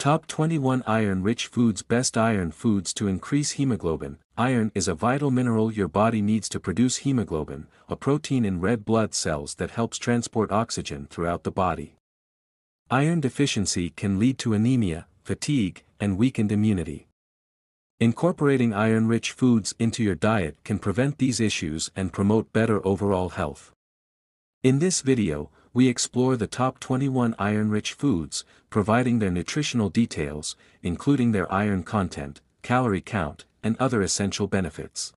Top 21 Iron-Rich Foods. Best iron foods to increase hemoglobin. Iron is a vital mineral your body needs to produce hemoglobin, a protein in red blood cells that helps transport oxygen throughout the body. Iron deficiency can lead to anemia, fatigue, and weakened immunity. Incorporating iron-rich foods into your diet can prevent these issues and promote better overall health. In this video, we explore the top 21 iron-rich foods, providing their nutritional details, including their iron content, calorie count, and other essential benefits.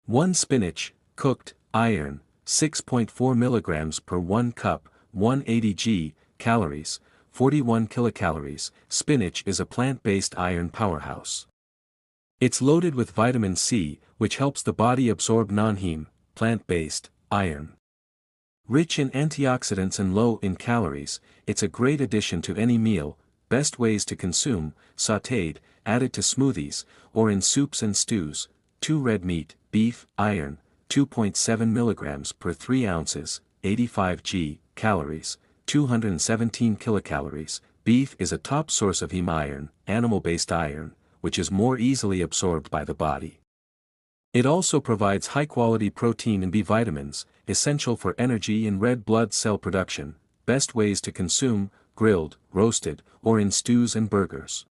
1. Spinach, cooked, iron, 6.4 mg per 1 cup, 180 g, calories, 41 kilocalories. Spinach is a plant-based iron powerhouse. It's loaded with vitamin C, which helps the body absorb non-heme, plant-based, iron. Rich in antioxidants and low in calories, it's a great addition to any meal. Best ways to consume: sautéed, added to smoothies, or in soups and stews. 2. Red meat, beef, iron, 2.7 mg per 3 ounces, 85 g, calories, 217 kilocalories. Beef is a top source of heme iron, animal-based iron, which is more easily absorbed by the body. It also provides high-quality protein and B vitamins, essential for energy and red blood cell production. Best ways to consume: grilled, roasted, or in stews and burgers.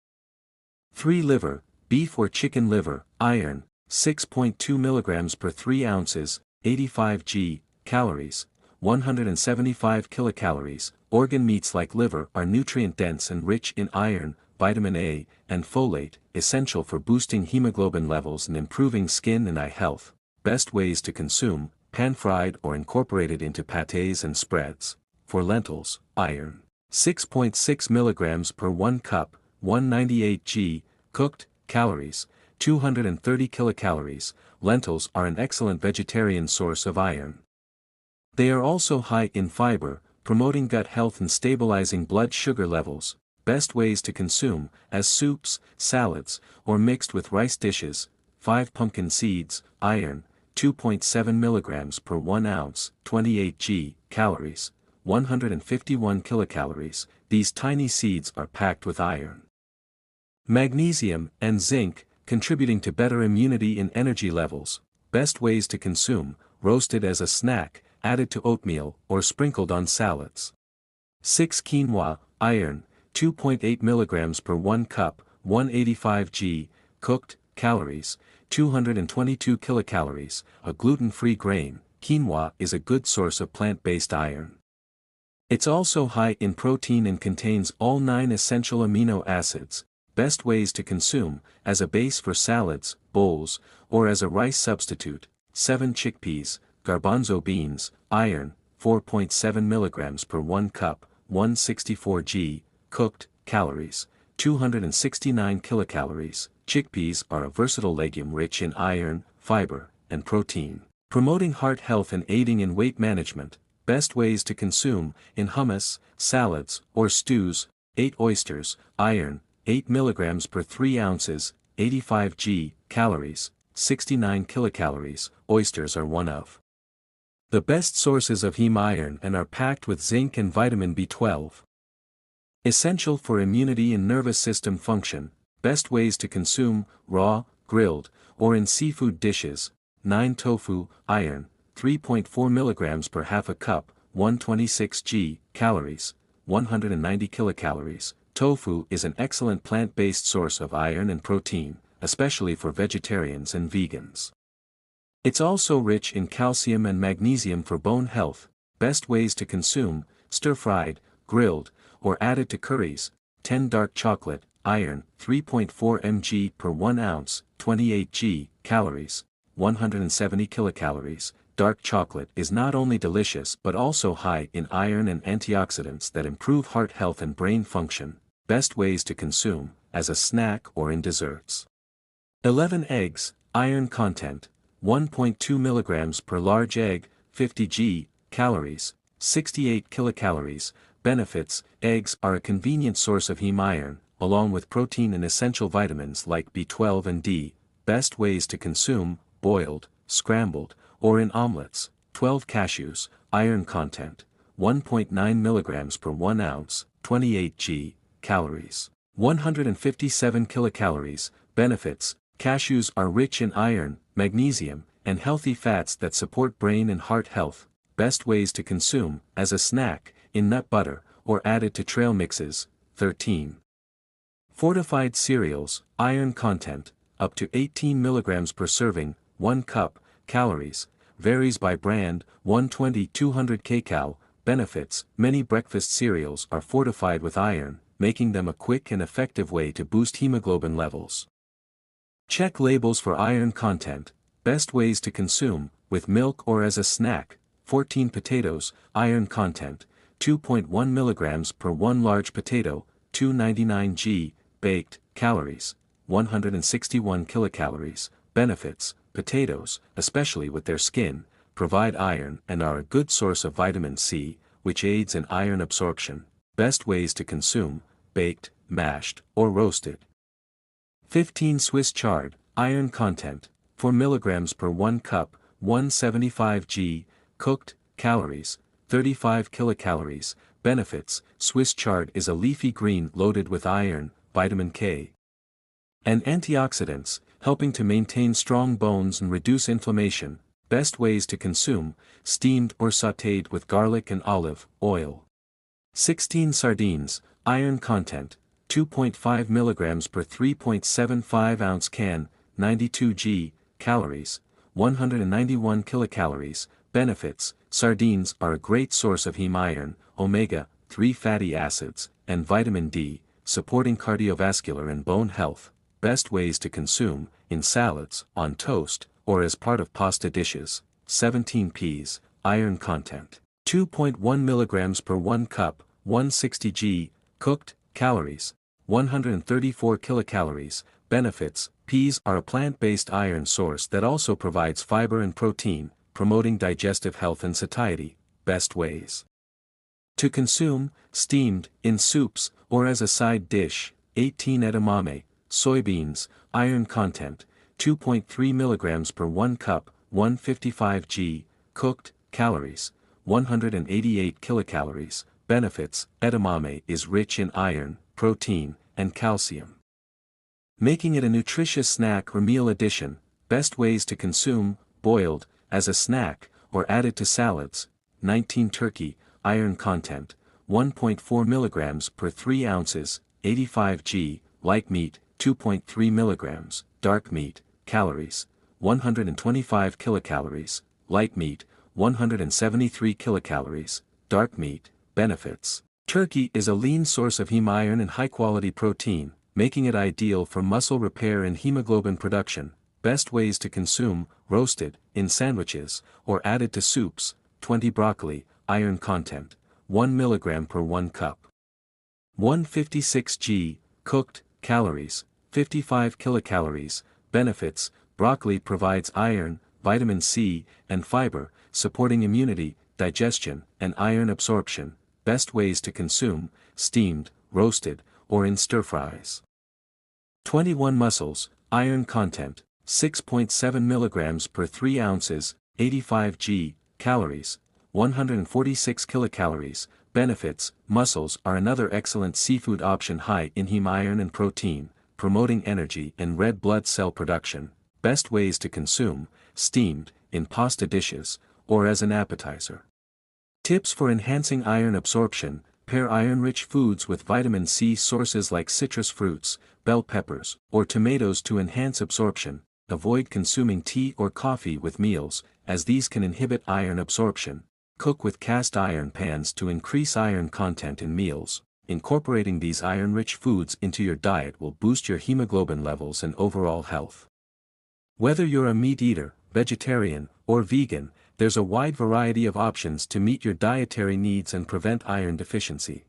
3. Liver, beef or chicken liver, iron, 6.2 mg per 3 ounces, 85 g, calories, 175 kilocalories. Organ meats like liver are nutrient-dense and rich in iron, vitamin A, and folate, essential for boosting hemoglobin levels and improving skin and eye health. Best ways to consume: pan-fried or incorporated into pâtés and spreads. For lentils, iron, 6.6 mg per 1 cup, 198 g, cooked, calories, 230 kilocalories. Lentils are an excellent vegetarian source of iron. They are also high in fiber, promoting gut health and stabilizing blood sugar levels. Best ways to consume: as soups, salads, or mixed with rice dishes. 5. Pumpkin seeds, iron, 2.7 mg per 1 ounce, 28 g, calories, 151 kilocalories. These tiny seeds are packed with iron, magnesium, and zinc, contributing to better immunity and energy levels. Best ways to consume: roasted as a snack, added to oatmeal, or sprinkled on salads. 6. Quinoa, iron, 2.8 mg per 1 cup, 185 g, cooked, calories, 222 kilocalories. A gluten-free grain, quinoa is a good source of plant-based iron. It's also high in protein and contains all 9 essential amino acids. Best ways to consume: as a base for salads, bowls, or as a rice substitute. 7. Chickpeas, garbanzo beans, iron, 4.7 mg per 1 cup, 164 g, cooked, calories, 269 kilocalories. Chickpeas are a versatile legume rich in iron, fiber, and protein, promoting heart health and aiding in weight management. Best ways to consume: in hummus, salads, or stews. 8. Oysters, iron, 8 mg per 3 ounces, 85 g, calories, 69 kilocalories. Oysters are one of the best sources of heme iron and are packed with zinc and vitamin B12. Essential for immunity and nervous system function. Best ways to consume: raw, grilled, or in seafood dishes. 9. Tofu, iron, 3.4 mg per half a cup, 126 g, calories, 190 kilocalories. Tofu is an excellent plant-based source of iron and protein, especially for vegetarians and vegans. It's also rich in calcium and magnesium for bone health. Best ways to consume: stir-fried, grilled, or added to curries. 10. Dark chocolate, iron, 3.4 mg per 1 ounce, 28 g, calories, 170 kilocalories. Dark chocolate is not only delicious but also high in iron and antioxidants that improve heart health and brain function. Best ways to consume: as a snack or in desserts. 11. Eggs, iron content, 1.2 mg per large egg, 50 g, calories, 68 kilocalories. Benefits: eggs are a convenient source of heme iron, along with protein and essential vitamins like B12 and D. Best ways to consume: boiled, scrambled, or in omelets. 12. Cashews, iron content, 1.9 mg per 1 ounce, 28 g, calories, 157 kilocalories. Benefits: cashews are rich in iron, magnesium, and healthy fats that support brain and heart health. Best ways to consume: as a snack, in nut butter, or added to trail mixes. 13. Fortified cereals. Iron content, up to 18 milligrams per serving, 1 cup. Calories, varies by brand, 120-200 kcal. Benefits: many breakfast cereals are fortified with iron, making them a quick and effective way to boost hemoglobin levels. Check labels for iron content. Best ways to consume: with milk or as a snack. 14 potatoes. Iron content, 2.1 milligrams per 1 large potato, 299 g. Baked. Calories, 161 kilocalories. Benefits: potatoes, especially with their skin, provide iron and are a good source of vitamin C, which aids in iron absorption. Best ways to consume: baked, mashed, or roasted. 15 Swiss chard. Iron content, 4 milligrams per 1 cup, 175 g. Cooked. Calories, 35 kilocalories. Benefits: Swiss chard is a leafy green loaded with iron, vitamin K, and antioxidants, helping to maintain strong bones and reduce inflammation. Best ways to consume: steamed or sautéed with garlic and olive oil. 16 Sardines. Iron content, 2.5 milligrams per 3.75 ounce can, 92 g. Calories, 191 kilocalories. Benefits: sardines are a great source of heme iron, omega-3 fatty acids, and vitamin D, supporting cardiovascular and bone health. Best ways to consume: in salads, on toast, or as part of pasta dishes. 17 Peas. Iron content, 2.1 milligrams per 1 cup, 160 g. Cooked. Calories, 134 kilocalories. Benefits: peas are a plant-based iron source that also provides fiber and protein, promoting digestive health and satiety. Best ways to consume: steamed, in soups, or as a side dish. 18 Edamame. Soybeans. Iron content, 2.3 milligrams per 1 cup, 155 g. Cooked. Calories, 188 kilocalories. Benefits: edamame is rich in iron, protein, and calcium, making it a nutritious snack or meal addition. Best ways to consume: boiled, as a snack, or added to salads. 19 Turkey. Iron content, 1.4 milligrams per 3 ounces, 85 g. Light meat, 2.3 milligrams. Dark meat. Calories, 125 kilocalories. Light meat, 173 kilocalories. Dark meat. Benefits: turkey is a lean source of heme iron and high-quality protein, making it ideal for muscle repair and hemoglobin production. Best ways to consume: roasted, in sandwiches, or added to soups. 20 Broccoli. Iron content, 1 milligram per 1 cup, 156 g. Cooked. Calories, 55 kilocalories. Benefits: broccoli provides iron, vitamin C, and fiber, supporting immunity, digestion, and iron absorption. Best ways to consume: steamed, roasted, or in stir-fries. 21 Mussels. Iron content, 6.7 milligrams per 3 ounces, 85 g. Calories, 146 kilocalories. Benefits: mussels are another excellent seafood option high in heme iron and protein, promoting energy and red blood cell production. Best ways to consume: steamed, in pasta dishes, or as an appetizer. Tips for enhancing iron absorption: pair iron-rich foods with vitamin C sources like citrus fruits, bell peppers, or tomatoes to enhance absorption. Avoid consuming tea or coffee with meals, as these can inhibit iron absorption. Cook with cast iron pans to increase iron content in meals. Incorporating these iron-rich foods into your diet will boost your hemoglobin levels and overall health. Whether you're a meat eater, vegetarian, or vegan, there's a wide variety of options to meet your dietary needs and prevent iron deficiency.